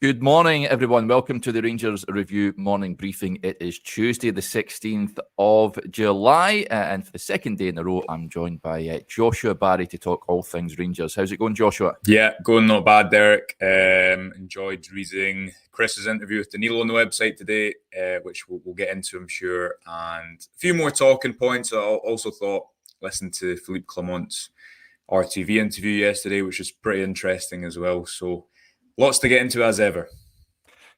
Good morning, everyone. Welcome to the Rangers Review morning briefing. It is Tuesday, the 16th of July, and for the second day in a row, I'm joined by Joshua Barry to talk all things Rangers. How's it going, Joshua? Yeah, going not bad, Derek. Enjoyed reading Chris's interview with Danilo on the website today, which we'll get into, I'm sure, and a few more talking points. I also thought, listened to Philippe Clement's RTV interview yesterday, which was pretty interesting as well. So lots to get into as ever.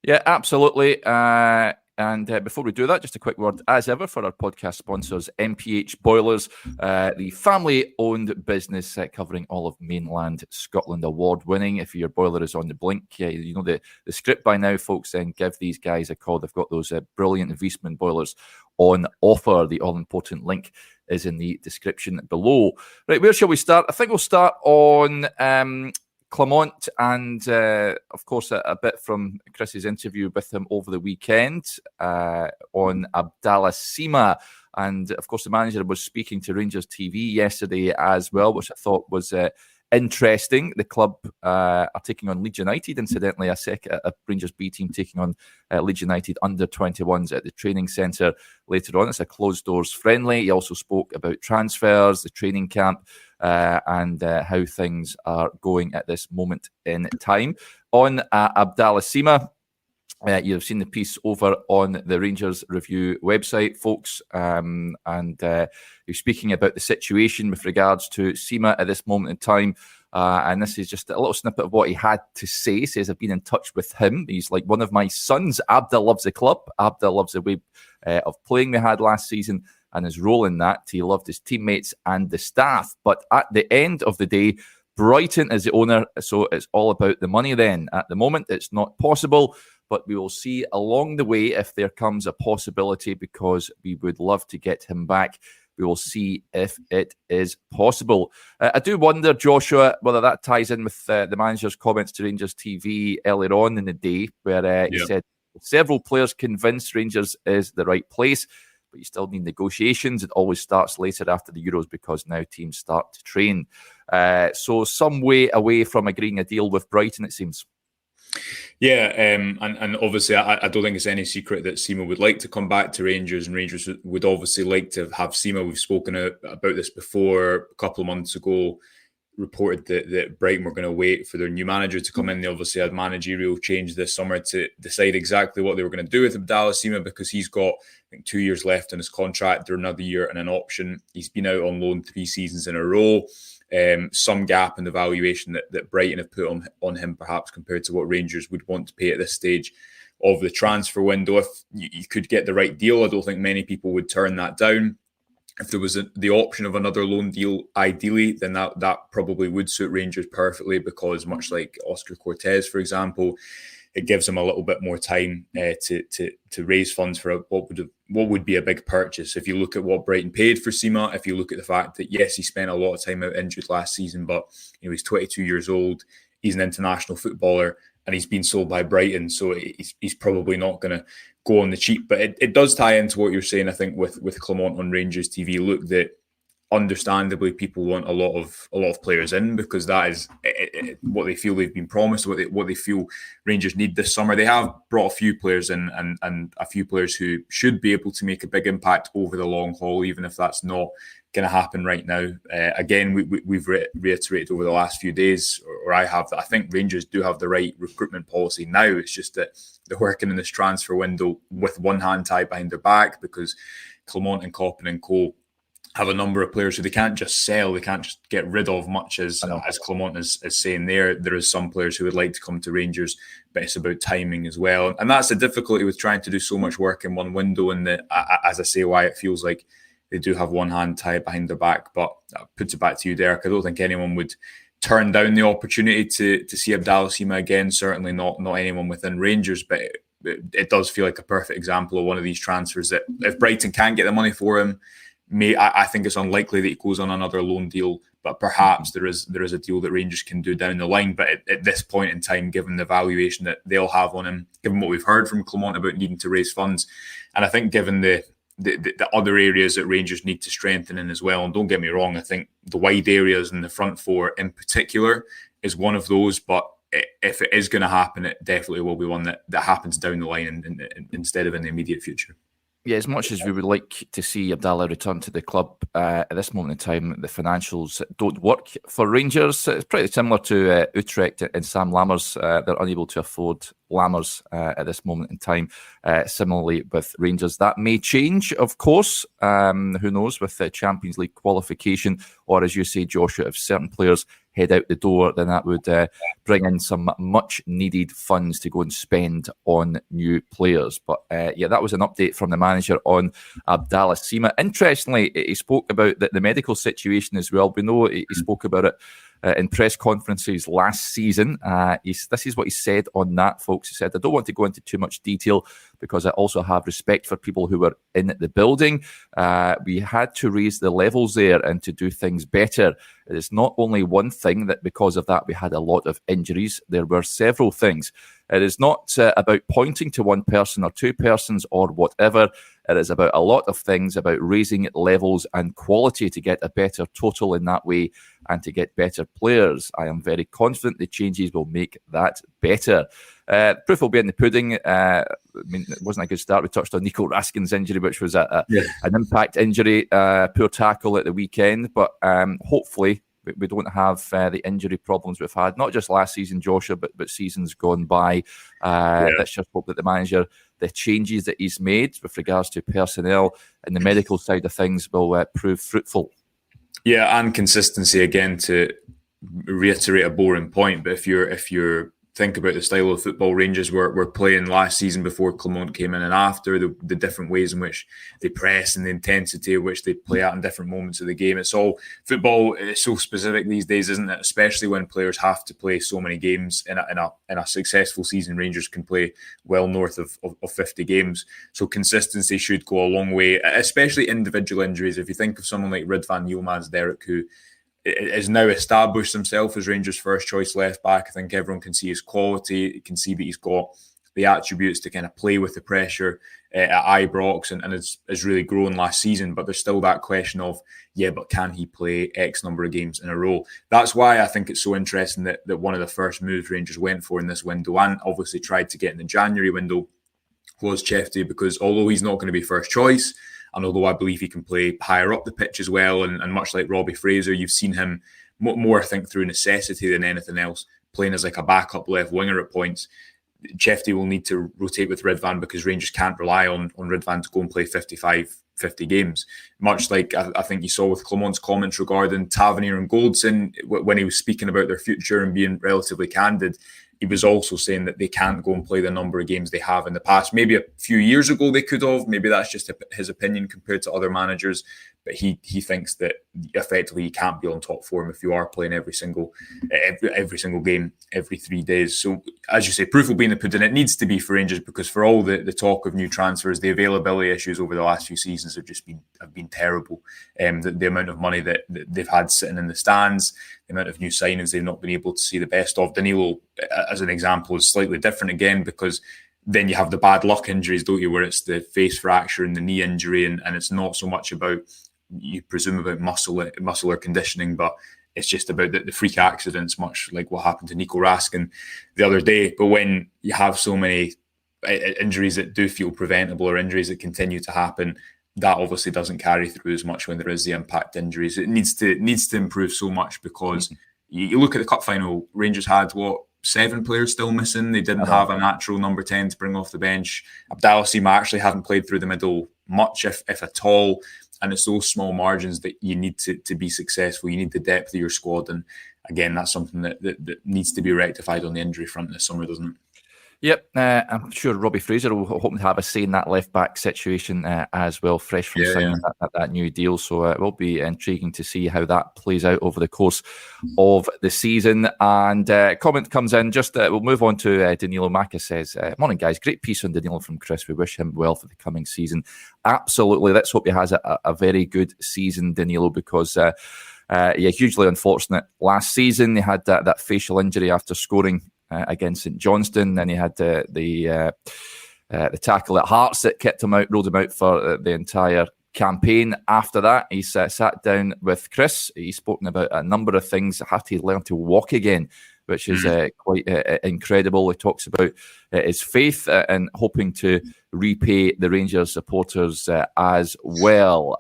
Yeah, absolutely. And before we do that, just a quick word, as ever, for our podcast sponsors, MPH Boilers, the family-owned business covering all of mainland Scotland, award-winning. If your boiler is on the blink, you know the script by now, folks, then give these guys a call. They've got those brilliant Viessmann boilers on offer. The all-important link is in the description below. Right, where shall we start? I think we'll start on Clement and, of course, a bit from Chris's interview with him over the weekend on Abdallah Sima. And, of course, the manager was speaking to Rangers TV yesterday as well, which I thought was interesting. The club are taking on Leeds United, incidentally, a Rangers B team taking on Leeds United under-21s at the training centre later on. It's a closed-doors friendly. He also spoke about transfers, the training camp, and how things are going at this moment in time. On Abdallah Sima, you've seen the piece over on the Rangers Review website, folks, and you're speaking about the situation with regards to Sima at this moment in time. And this is just a little snippet of what he had to say. He says, I've been in touch with him. He's like one of my sons. Abda loves the club. Abda loves the way of playing we had last season and his role in that. He loved his teammates and the staff. But at the end of the day, Brighton is the owner, so it's all about the money then. At the moment, it's not possible, but we will see along the way if there comes a possibility, because we would love to get him back. We will see if it is possible. I do wonder, Joshua, whether that ties in with the manager's comments to Rangers TV earlier on in the day, where he said several players convinced Rangers is the right place, but you still need negotiations. It always starts later after the Euros because now teams start to train. So some way away from agreeing a deal with Brighton, it seems. Yeah, and obviously I don't think it's any secret that Sima would like to come back to Rangers, and Rangers would obviously like to have Sima. We've spoken about this before. A couple of months ago, reported that Brighton were going to wait for their new manager to come in. They obviously had managerial change this summer to decide exactly what they were going to do with Abdallah Sima, because he's got, I think, 2 years left in his contract, or another year and an option. He's been out on loan 3 seasons in a row. Some gap in the valuation that Brighton have put on him, perhaps compared to what Rangers would want to pay at this stage of the transfer window. If you could get the right deal, I don't think many people would turn that down. If there was the option of another loan deal, ideally, then that probably would suit Rangers perfectly, because much like Oscar Cortez, for example, it gives them a little bit more time to raise funds for what would be a big purchase. If you look at what Brighton paid for Sima, if you look at the fact that, yes, he spent a lot of time out injured last season, but he's 22 years old, he's an international footballer, and he's been sold by Brighton, so he's probably not going to go on the cheap. But it does tie into what you're saying, I think, with Clement on Rangers TV. Look, that understandably people want a lot of players in, because that is what they feel they've been promised, what they feel Rangers need this summer. They have brought a few players in, and a few players who should be able to make a big impact over the long haul, even if that's not going to happen right now. Again, we've reiterated over the last few days, or I have, that I think Rangers do have the right recruitment policy now. It's just that they're working in this transfer window with one hand tied behind their back, because Clement and Coppin and Co have a number of players who they can't just sell, they can't just get rid of, much as Clement is saying there. There is some players who would like to come to Rangers, but it's about timing as well. And that's the difficulty with trying to do so much work in one window, and as I say, why it feels like they do have one hand tied behind their back. But that puts it back to you, Derek. I don't think anyone would turn down the opportunity to see Abdallah Sima again, certainly not anyone within Rangers, but it does feel like a perfect example of one of these transfers that, if Brighton can't get the money for him, I think it's unlikely that he goes on another loan deal, but perhaps there is a deal that Rangers can do down the line. But at this point in time, given the valuation that they'll have on him, given what we've heard from Clement about needing to raise funds, and I think given the other areas that Rangers need to strengthen in as well, and don't get me wrong, I think the wide areas and the front four in particular is one of those, but if it is going to happen, it definitely will be one that happens down the line instead of in the immediate future. Yeah, as much as we would like to see Abdallah return to the club, at this moment in time, the financials don't work for Rangers. It's pretty similar to Utrecht and Sam Lammers. They're unable to afford Lammers at this moment in time. Similarly with Rangers. That may change, of course. Who knows, with the Champions League qualification, or as you say, Joshua, if certain players head out the door, then that would bring in some much needed funds to go and spend on new players. But yeah, that was an update from the manager on Abdallah Sima. Interestingly, he spoke about the medical situation as well. We know he spoke about it in press conferences last season. This is what he said on that, folks. He said, "I don't want to go into too much detail because I also have respect for people who were in the building. We had to raise the levels there and to do things better. It is not only one thing that because of that we had a lot of injuries. There were several things. It is not about pointing to one person or two persons or whatever. It is about a lot of things, about raising levels and quality to get a better total in that way and to get better players. I am very confident the changes will make that better." Proof will be in the pudding. I mean, it wasn't a good start. We touched on Nico Raskin's injury, which was an impact injury, poor tackle at the weekend. But hopefully we don't have the injury problems we've had, not just last season, Joshua, but seasons gone by. Let's just hope that the manager, the changes that he's made with regards to personnel and the medical side of things will prove fruitful. Yeah, and consistency, again, to reiterate a boring point, but if you're think about the style of football Rangers were playing last season before Clement came in and after, the different ways in which they press and the intensity of which they play at in different moments of the game. It's all football is so specific these days, isn't it? Especially when players have to play so many games in a successful season. Rangers can play well north of 50 games. So consistency should go a long way, especially individual injuries. If you think of someone like Ridvan Yilmaz-Derek, who is now established himself as Rangers' first choice left back. I think everyone can see his quality. You can see that he's got the attributes to kind of play with the pressure at Ibrox and has really grown last season. But there's still that question of, but can he play X number of games in a row? That's why I think it's so interesting that one of the first moves Rangers went for in this window and obviously tried to get in the January window was Chefty, because although he's not going to be first choice, and although I believe he can play higher up the pitch as well, and much like Robbie Fraser, you've seen him more, I think, through necessity than anything else, playing as like a backup left winger at points. Chefty will need to rotate with Ridvan because Rangers can't rely on Ridvan to go and play 50 games. Much like I think you saw with Clement's comments regarding Tavernier and Goldson, when he was speaking about their future and being relatively candid, he was also saying that they can't go and play the number of games they have in the past. Maybe a few years ago they could have. Maybe that's just his opinion compared to other managers. But he thinks that effectively you can't be on top form if you are playing every single game every 3 days. So as you say, proof will be in the pudding. It needs to be for Rangers, because for all the talk of new transfers, the availability issues over the last few seasons have been terrible. The amount of money that they've had sitting in the stands, the amount of new signings they've not been able to see the best of. Danilo, as an example, is slightly different again, because then you have the bad luck injuries, don't you, where it's the face fracture and the knee injury, and it's not so much about, you presume, about muscular conditioning, but it's just about the freak accidents, much like what happened to Nico Raskin the other day. But when you have so many injuries that do feel preventable, or injuries that continue to happen, that obviously doesn't carry through as much when there is the impact injuries. It needs to improve so much, because you look at the cup final, Rangers had 7 players still missing. They didn't have a natural number 10 to bring off the bench. Abdallah Sima actually haven't played through the middle much, if at all. And it's those small margins that you need to be successful. You need the depth of your squad. And again, that's something that needs to be rectified on the injury front this summer, doesn't it? Yep, I'm sure Robbie Fraser will hope to have a say in that left-back situation as well, fresh from signing that new deal. So it will be intriguing to see how that plays out over the course of the season. And comment comes in, we'll move on to Danilo. Maka says, morning guys, great piece on Danilo from Chris. We wish him well for the coming season. Absolutely, let's hope he has a very good season, Danilo, because hugely unfortunate. Last season, he had that facial injury after scoring against St Johnstone, and he had the tackle at Hearts that kept him out, ruled him out for the entire campaign. After that, he's sat down with Chris. He's spoken about a number of things. Had to learn to walk again which is quite incredible. He talks about his faith and hoping to repay the Rangers supporters as well.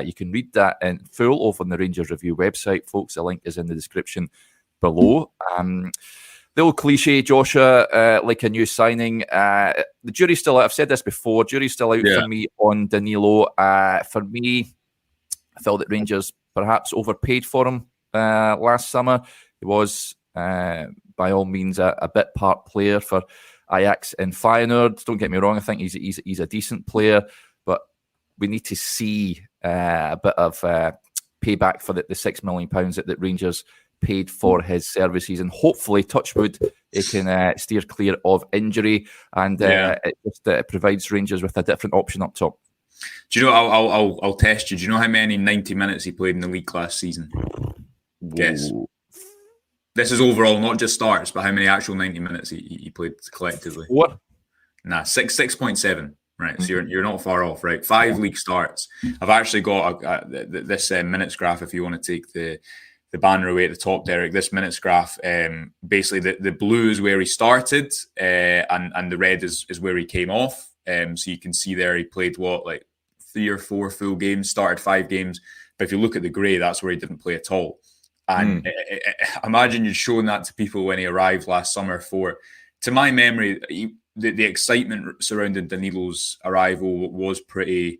You can read that in full over on the Rangers Review website, folks. The link is in the description below. The old cliche, Joshua, like a new signing. The jury's still out. I've said this before. Jury's still out for me on Danilo. For me, I felt that Rangers perhaps overpaid for him last summer. He was, by all means, a bit part player for Ajax and Feyenoord. Don't get me wrong. I think he's a decent player, but we need to see a bit of payback for the £6 million that Rangers paid for his services, and hopefully, touch wood, he can steer clear of injury, and it just provides Rangers with a different option up top. Do you know? I'll test you. Do you know how many 90 minutes he played in the league last season? Guess. This is overall, not just starts, but how many actual 90 minutes he played collectively? What? Nah, 6.7. Right, so you're not far off. Right, 5 league starts. I've actually got this minutes graph. If you want to take the banner away at the top, Derek, this minutes graph, basically the blue is where he started, and the red is where he came off. So you can see there he played 3 or 4 full games, started 5 games. But if you look at the grey, that's where he didn't play at all. And imagine you'd shown that to people when he arrived last summer. To my memory, the excitement surrounding Danilo's arrival was pretty,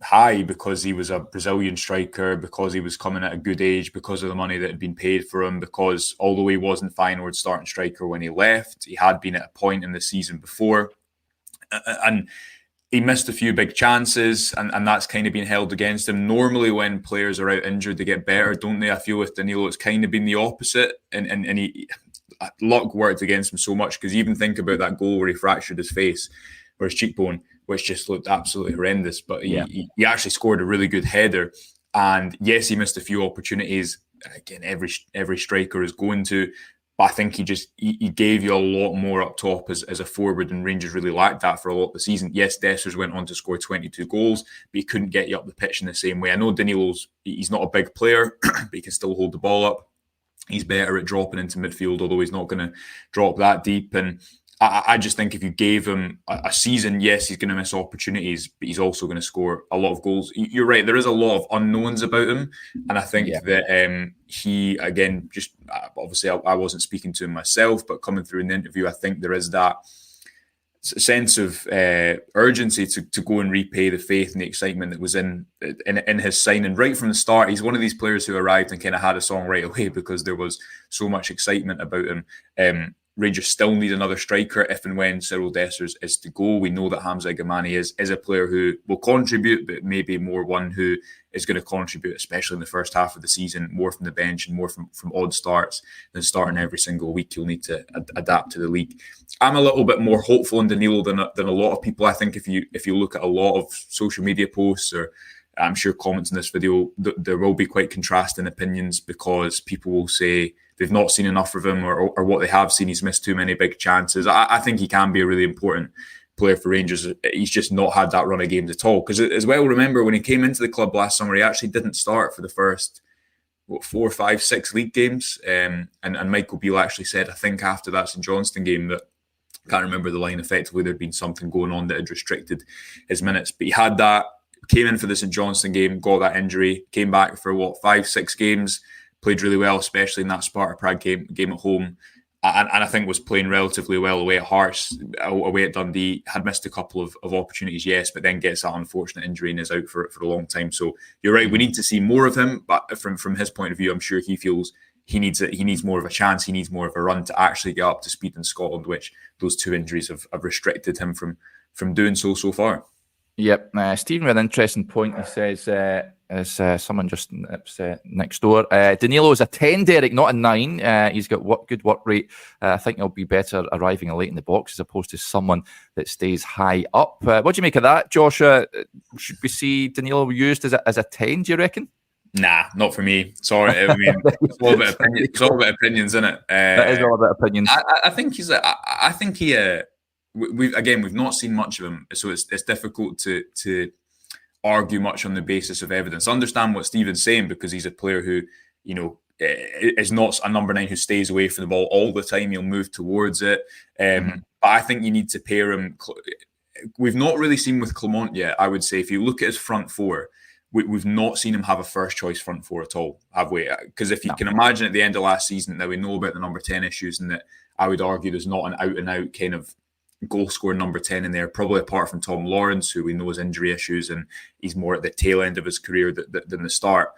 high, because he was a Brazilian striker, because he was coming at a good age, because of the money that had been paid for him, because although he wasn't Feyenoord's starting striker when he left, he had been at a point in the season before. And he missed a few big chances, and that's kind of been held against him. Normally when players are out injured, they get better, don't they? I feel with Danilo, it's kind of been the opposite. And luck worked against him so much, because even think about that goal where he fractured his face, or his cheekbone, which just looked absolutely horrendous. But he actually scored a really good header. And yes, he missed a few opportunities. Again, every striker is going to. But I think he gave you a lot more up top as a forward, and Rangers really lacked that for a lot of the season. Yes, Dessers went on to score 22 goals, but he couldn't get you up the pitch in the same way. I know he's not a big player, but he can still hold the ball up. He's better at dropping into midfield, although he's not going to drop that deep. And I just think if you gave him a season, yes, he's going to miss opportunities, but he's also going to score a lot of goals. You're right, there is a lot of unknowns about him. And I think that he, again, just obviously I wasn't speaking to him myself, but coming through in the interview, I think there is that sense of urgency to go and repay the faith and the excitement that was in his signing right from the start. He's one of these players who arrived and kind of had a song right away, because there was so much excitement about him. Rangers still need another striker if and when Cyril Dessers is to go. We know that Hamza Gamani is a player who will contribute, but maybe more one who is going to contribute, especially in the first half of the season, more from the bench and more from odd starts than starting every single week. You'll need to adapt to the league. I'm a little bit more hopeful in Danilo than a lot of people. I think if you look at a lot of social media posts, or I'm sure comments in this video, there will be quite contrasting opinions, because people will say they've not seen enough of him, or what they have seen, he's missed too many big chances. I think he can be a really important player for Rangers. He's just not had that run of games at all. Because as well, remember when he came into the club last summer, he actually didn't start for the first 4, 5, 6 league games. And Michael Beale actually said, I think after that St Johnstone game, that I can't remember the line, effectively there'd been something going on that had restricted his minutes. But he had that, came in for the St Johnstone game, got that injury, came back for 5, 6 games, played really well, especially in that Sparta Prague game at home. And I think was playing relatively well away at Hearts, away at Dundee. Had missed a couple of opportunities, yes, but then gets that unfortunate injury and is out for a long time. So you're right, we need to see more of him. But from his point of view, I'm sure he feels he needs more of a chance. He needs more of a run to actually get up to speed in Scotland, which those 2 injuries have restricted him from doing so far. Yep. Stephen with an interesting point. He says, as someone just next door, Danilo is a 10, Derek, not a 9. He's got good work rate. I think he'll be better arriving late in the box as opposed to someone that stays high up. What do you make of that, Josh? Should we see Danilo used as a 10, do you reckon? Nah, not for me. Sorry, I mean, it's all about opinions, isn't it? That is all about opinions. I think he's. I think he. We've not seen much of him, so it's difficult to argue much on the basis of evidence. I understand what Stephen's saying, because he's a player who, is not a number 9 who stays away from the ball all the time. He'll move towards it. But I think you need to pair him. We've not really seen with Clement yet, I would say. If you look at his front four, we've not seen him have a first choice front four at all, have we? Because if you can imagine at the end of last season, now we know about the number 10 issues, and that I would argue there's not an out and out kind of goal scoring number 10 in there, probably apart from Tom Lawrence, who we know has injury issues and he's more at the tail end of his career than the start.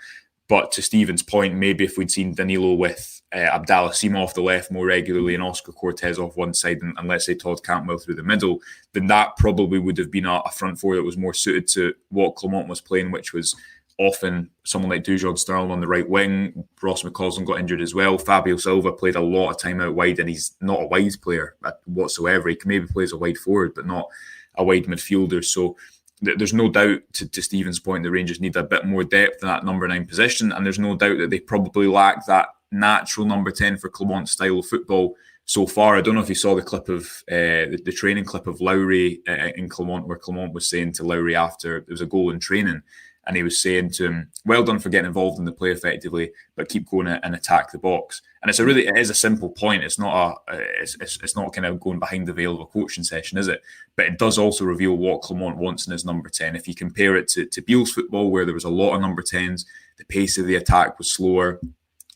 But to Stephen's point, maybe if we'd seen Danilo with Abdallah Sima off the left more regularly and Oscar Cortez off one side and let's say Todd Cantwell through the middle, then that probably would have been a front four that was more suited to what Clement was playing, which was often someone like Dujon Sterling on the right wing. Ross McCausland got injured as well. Fabio Silva played a lot of time out wide, and he's not a wide player whatsoever. He can maybe play as a wide forward, but not a wide midfielder. So there's no doubt, to Stephen's point, the Rangers need a bit more depth in that number 9 position, and there's no doubt that they probably lack that natural number 10 for Clement's style of football so far. I don't know if you saw the clip of the training clip of Lowry in Clement, where Clement was saying to Lowry after there was a goal in training, and he was saying to him, well done for getting involved in the play effectively, but keep going and attack the box. And it is a simple point. It's not it's not kind of going behind the veil of a coaching session, is it? But it does also reveal what Clement wants in his number 10. If you compare it to Beale's football, where there was a lot of number 10s, the pace of the attack was slower.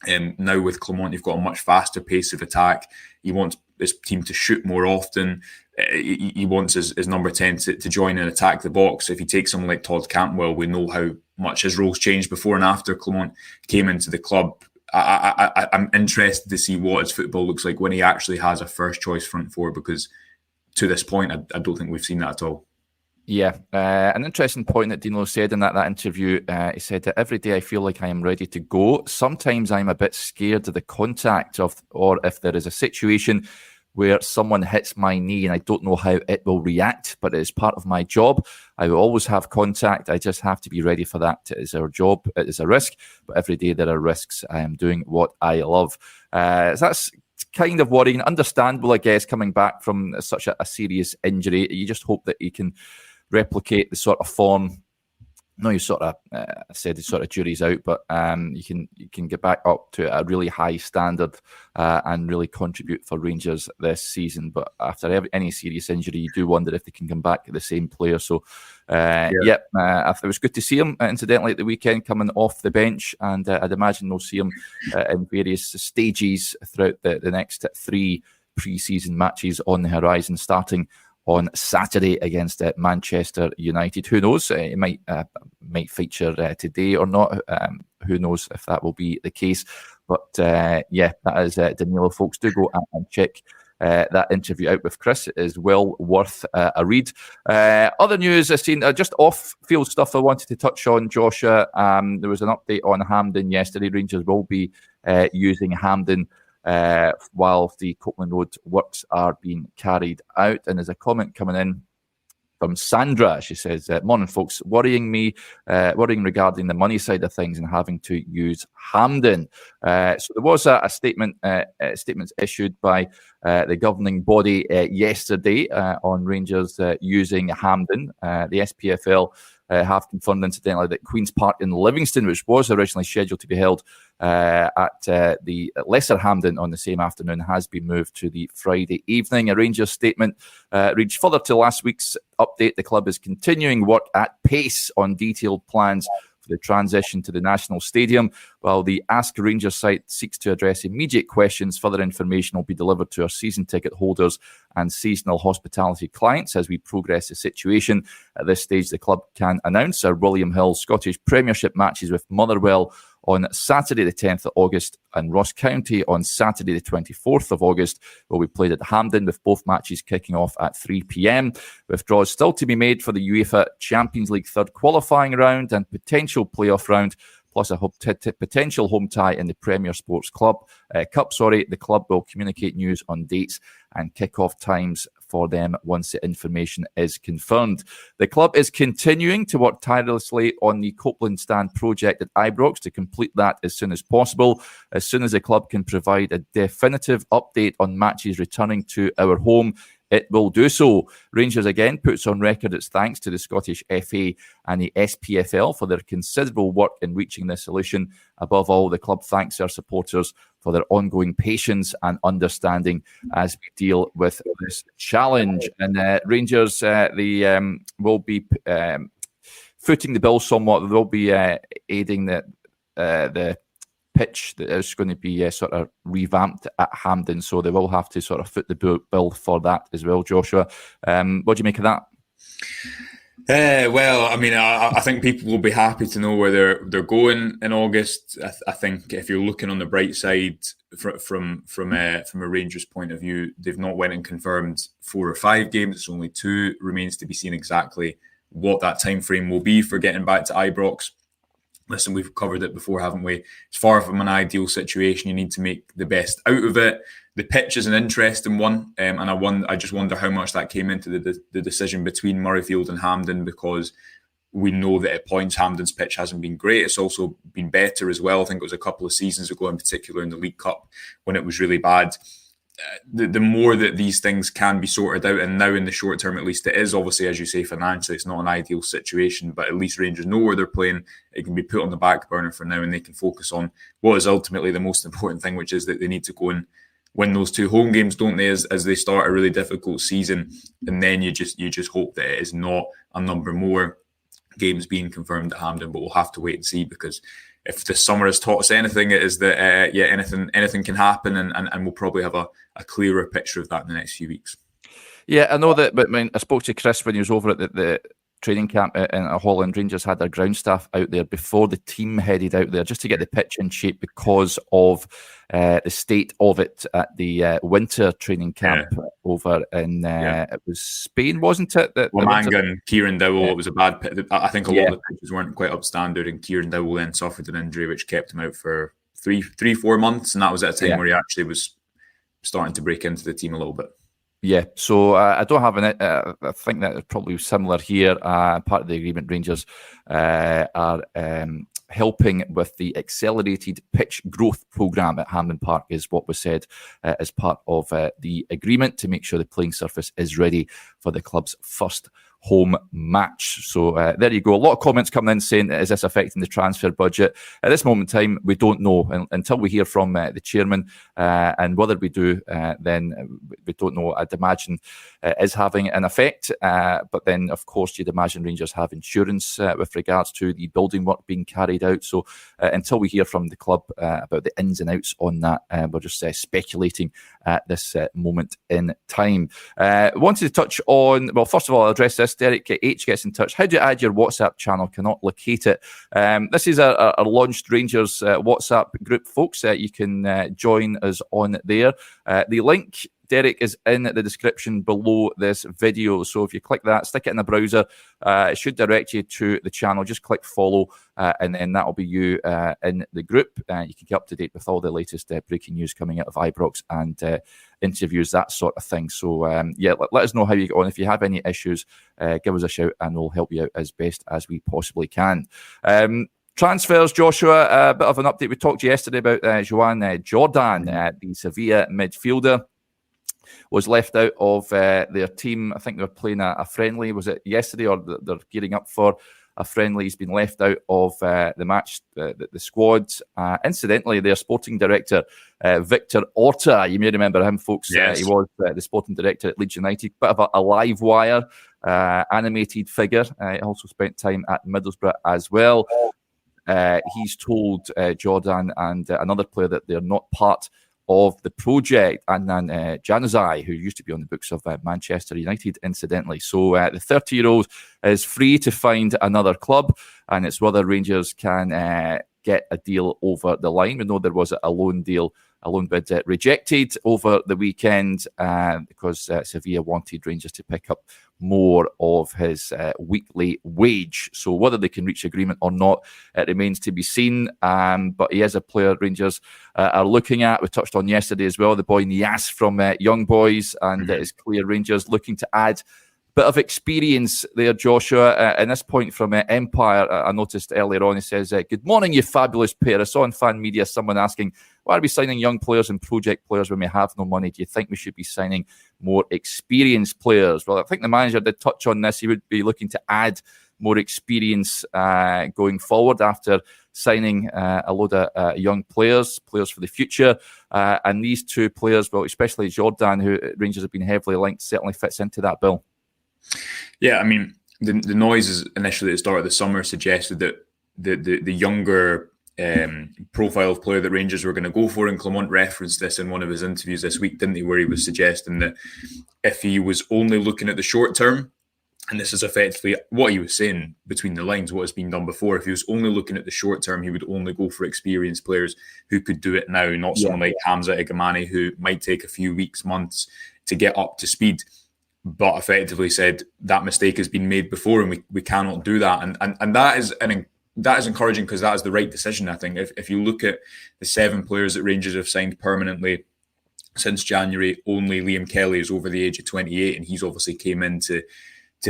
Now with Clement, you've got a much faster pace of attack. He wants his team to shoot more often. He wants his number 10 to join and attack the box. If you take someone like Todd Cantwell, we know how much his roles changed before and after Clement came into the club. I'm interested to see what his football looks like when he actually has a first choice front four, because to this point, I don't think we've seen that at all. Yeah, an interesting point that Danilo said in that interview. He said that every day I feel like I am ready to go. Sometimes I'm a bit scared of the contact or if there is a situation where someone hits my knee and I don't know how it will react, but it is part of my job. I will always have contact. I just have to be ready for that. It is our job. It is a risk, but every day there are risks. I am doing what I love. So that's kind of worrying. Understandable, I guess, coming back from such a serious injury. You just hope that he can replicate the sort of form. No, you sort of said the sort of jury's out, but you can get back up to a really high standard and really contribute for Rangers this season. But after any serious injury, you do wonder if they can come back to the same player. So, it was good to see him, incidentally, at the weekend coming off the bench, and I'd imagine we'll see him in various stages throughout the next 3 pre-season matches on the horizon, starting on Saturday against Manchester United. Who knows? It might feature today or not. Who knows if that will be the case? But that is Danilo. Folks, do go and check that interview out with Chris. It is well worth a read. Other news I've seen, just off-field stuff I wanted to touch on, Joshua. There was an update on Hamden yesterday. Rangers will be using Hamden while the Copeland Road works are being carried out. And there's a comment coming in from Sandra. She says, morning folks, worrying regarding the money side of things and having to use Hamden. So there was a statements issued by the governing body yesterday on Rangers using Hamden. The SPFL have confirmed, incidentally, that Queen's Park in Livingston, which was originally scheduled to be held at the Lesser Hamden on the same afternoon, has been moved to the Friday evening. A Rangers statement reads, further to last week's update, the club is continuing work at pace on detailed plans for the transition to the National Stadium. While the Ask Rangers site seeks to address immediate questions, further information will be delivered to our season ticket holders and seasonal hospitality clients as we progress the situation. At this stage, the club can announce our William Hill Scottish Premiership matches with Motherwell on Saturday the 10th of August and Ross County on Saturday the 24th of August will be played at Hamden, with both matches kicking off at 3 p.m. with draws still to be made for the UEFA Champions League third qualifying round and potential playoff round, plus a potential home tie in the Premier Sports Cup. The club will communicate news on dates and kick-off times for them once the information is confirmed. The club is continuing to work tirelessly on the Copeland Stand project at Ibrox to complete that as soon as possible. As soon as the club can provide a definitive update on matches returning to our home it will do so. Rangers again puts on record its thanks to the Scottish FA and the SPFL for their considerable work in reaching this solution. Above all, the club thanks their supporters for their ongoing patience and understanding as we deal with this challenge. And Rangers, they will be footing the bill somewhat. They'll be aiding the pitch that is going to be sort of revamped at Hamden, so they will have to sort of foot the bill for that as well. Joshua, what do you make of that? Well, I mean, I think people will be happy to know where they're going in August. I think if you're looking on the bright side from a Rangers point of view, they've not went and confirmed 4 or 5 games. It's only 2. Remains to be seen exactly what that time frame will be for getting back to Ibrox. Listen, we've covered it before, haven't we? It's far from an ideal situation. You need to make the best out of it. The pitch is an interesting one, and I just wonder how much that came into the decision between Murrayfield and Hamden, because we know that at points Hamden's pitch hasn't been great. It's also been better as well. I think it was a couple of seasons ago, in particular in the League Cup, when it was really bad. The more that these things can be sorted out, and now in the short term at least, it is obviously, as you say, financially it's not an ideal situation, but at least Rangers know where they're playing. It can be put on the back burner for now, and they can focus on what is ultimately the most important thing, which is that they need to go and win those 2 home games, don't they, as they start a really difficult season. And then you just hope that it is not a number more games being confirmed at Hamden, but we'll have to wait and see, because if the summer has taught us anything, it is that anything can happen, and we'll probably have a clearer picture of that in the next few weeks. Yeah, I know that, but I spoke to Chris when he was over at the training camp in Holland. Rangers had their ground staff out there before the team headed out there just to get the pitch in shape because of the state of it at the winter training camp over in it was Spain, wasn't it? Manga and Kieran Dowell, it was a bad pitch. I think a lot of the pitches weren't quite up standard, and Kieran Dowell then suffered an injury which kept him out for 3-4 months, and that was at a time where he actually was starting to break into the team a little bit. Yeah, so I don't have I think that is probably similar here. Part of the agreement, Rangers are helping with the accelerated pitch growth programme at Hamden Park, is what was said as part of the agreement, to make sure the playing surface is ready for the club's first home match. So there you go. A lot of comments coming in saying, is this affecting the transfer budget? At this moment in time, we don't know until we hear from the chairman, and whether we do, then we don't know. I'd imagine it is having an effect, but then of course you'd imagine Rangers have insurance with regards to the building work being carried out. So until we hear from the club about the ins and outs on that, we're just speculating at this moment in time. Wanted to touch on, well, first of all, I'll address this. Derek H gets in touch. How do you add your WhatsApp channel? Cannot locate it. This is a launched Rangers WhatsApp group, folks. You can join us on there. The link, Derek, is in the description below this video. So if you click that, stick it in the browser, it should direct you to the channel. Just click follow, and then that'll be you in the group. You can get up to date with all the latest breaking news coming out of Ibrox and interviews, that sort of thing. So let us know how you get on. If you have any issues, give us a shout and we'll help you out as best as we possibly can. Transfers, Joshua, a bit of an update. We talked yesterday about Joan Jordan, the Sevilla midfielder, was left out of their team. I think they were playing a friendly. Was it yesterday, or they're gearing up for a friendly? He's been left out of the match, the squad. Incidentally, their sporting director, Victor Orta, you may remember him, folks. Yes. He was the sporting director at Leeds United. Bit of a live wire, animated figure. He also spent time at Middlesbrough as well. He's told Jordan and another player that they're not part of the project, Adnan Januzaj, who used to be on the books of Manchester United, incidentally. So the 30-year-old is free to find another club, and it's whether Rangers can get a deal over the line. We know there was a loan bid rejected over the weekend because Sevilla wanted Rangers to pick up more of his weekly wage. So whether they can reach agreement or not, it remains to be seen. But he is a player Rangers are looking at. We touched on yesterday as well, the boy Nias from Young Boys, and it is clear Rangers looking to add bit of experience there, Joshua. And this point from Empire, I noticed earlier on, he says, good morning, you fabulous pair. I saw on fan media someone asking Why are we signing young players and project players when we have no money? Do you think we should be signing more experienced players? Well, I think the manager did touch on this. He would be looking to add more experience going forward after signing a load of young players for the future. And these two players, well, especially Jordan, who Rangers have been heavily linked, certainly fits into that bill. Yeah, I mean, the noises initially at the start of the summer suggested that the younger profile of player that Rangers were going to go for, and Clement referenced this in one of his interviews this week, didn't he, where he was suggesting that if he was only looking at the short term, and this is effectively what he was saying between the lines, what has been done before, if he was only looking at the short term, he would only go for experienced players who could do it now, not someone like Hamza Igamani, who might take a few weeks, months to get up to speed. But effectively said that mistake has been made before, and we cannot do that. And that is encouraging, because that is the right decision, I think. If you look at the 7 players that Rangers have signed permanently since January, only Liam Kelly is over the age of 28, and he's obviously came in to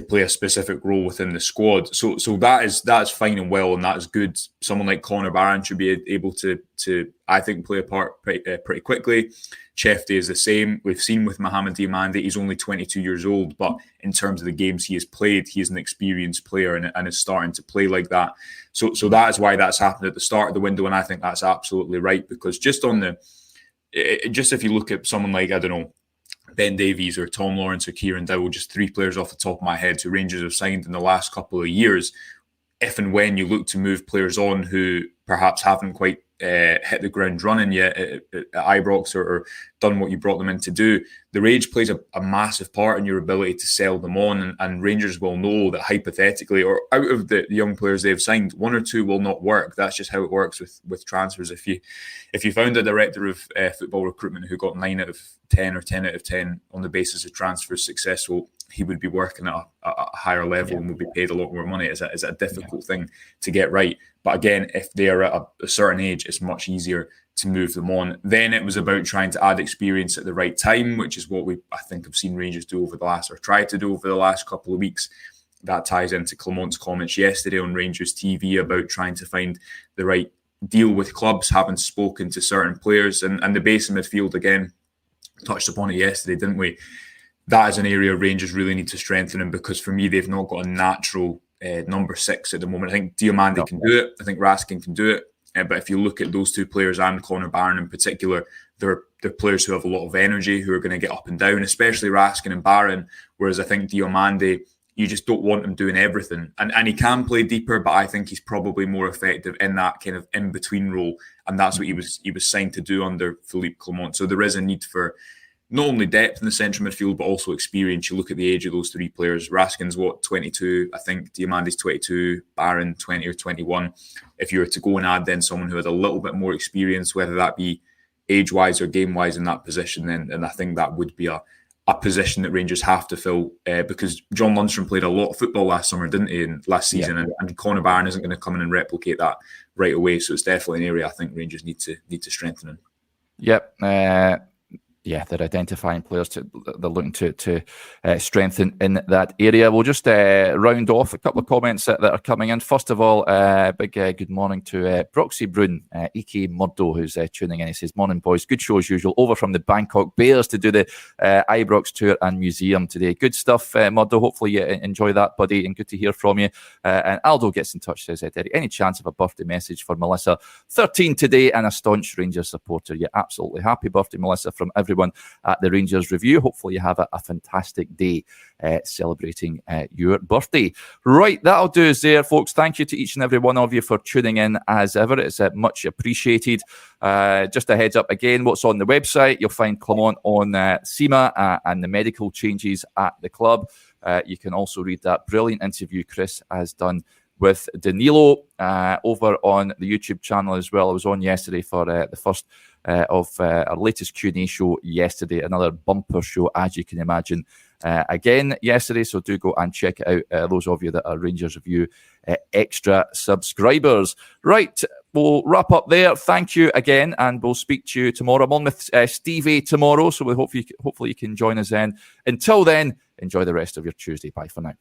play a specific role within the squad. So that is fine and well, and that is good. Someone like Connor Barron should be able to I think, play a part pretty quickly. Chefty is the same. We've seen with Mohamed Diamande, he's only 22 years old, but in terms of the games he has played, he is an experienced player and is starting to play like that. So that is why that's happened at the start of the window, and I think that's absolutely right, because just if you look at someone like, I don't know, Ben Davies or Tom Lawrence or Kieran Dowell, just 3 players off the top of my head who Rangers have signed in the last couple of years, if and when you look to move players on who perhaps haven't quite hit the ground running yet at Ibrox or done what you brought them in to do, their age plays a massive part in your ability to sell them on, and Rangers will know that hypothetically, or out of the young players they've signed, 1 or 2 will not work. That's just how it works with transfers. If you found a director of football recruitment who got 9 out of 10 or 10 out of 10 on the basis of transfers successful, he would be working at a higher level and would be paid a lot more money. It's a difficult thing to get right. But again, if they are at a certain age, it's much easier to move them on. Then it was about trying to add experience at the right time, which is what I think have seen Rangers do tried to do over the last couple of weeks. That ties into Clement's comments yesterday on Rangers TV about trying to find the right deal with clubs, having spoken to certain players. And the base in midfield, again, touched upon it yesterday, didn't we? That is an area Rangers really need to strengthen in, because for me, they've not got a natural number 6 at the moment. I think Diamande can do it. I think Raskin can do it. But if you look at those 2 players and Connor Barron in particular, they're players who have a lot of energy, who are going to get up and down, especially Raskin and Barron. Whereas I think Diamande, you just don't want him doing everything. And he can play deeper, but I think he's probably more effective in that kind of in-between role. And that's what he was signed to do under Philippe Clement. So there is a need for not only depth in the central midfield, but also experience. You look at the age of those 3 players. Raskin's 22, I think. Diamande's 22, Barron 20 or 21. If you were to go and add then someone who had a little bit more experience, whether that be age-wise or game-wise in that position, then I think that would be a position that Rangers have to fill, because John Lundstrom played a lot of football last summer, didn't he, last season, and Connor Barron isn't going to come in and replicate that right away. So it's definitely an area I think Rangers need to strengthen in. Yep. They're identifying players they're looking to strengthen in that area. We'll just round off a couple of comments that are coming in. First of all, big good morning to Broxy Brun, a.k.a. Murdo, who's tuning in. He says, "Morning, boys. Good show as usual. Over from the Bangkok Bears to do the Ibrox tour and museum today. Good stuff, Murdo. Hopefully you enjoy that, buddy, and good to hear from you." And Aldo gets in touch, says, "Derek, any chance of a birthday message for Melissa? 13 today and a staunch Rangers supporter." Yeah, absolutely. Happy birthday, Melissa, from everyone at the Rangers Review. Hopefully you have a fantastic day celebrating your birthday. Right, that'll do us there, folks. Thank you to each and every one of you for tuning in as ever. It's much appreciated. Just a heads up again, what's on the website, you'll find Clement on Sima and the medical changes at the club. You can also read that brilliant interview Chris has done with Danilo over on the YouTube channel as well. I was on yesterday for the first of our latest Q&A show yesterday. Another bumper show, as you can imagine, again yesterday. So do go and check it out, those of you that are Rangers Review Extra subscribers. Right, we'll wrap up there. Thank you again, and we'll speak to you tomorrow. I'm on with Stevie tomorrow, so we hopefully you can join us then. Until then, enjoy the rest of your Tuesday. Bye for now.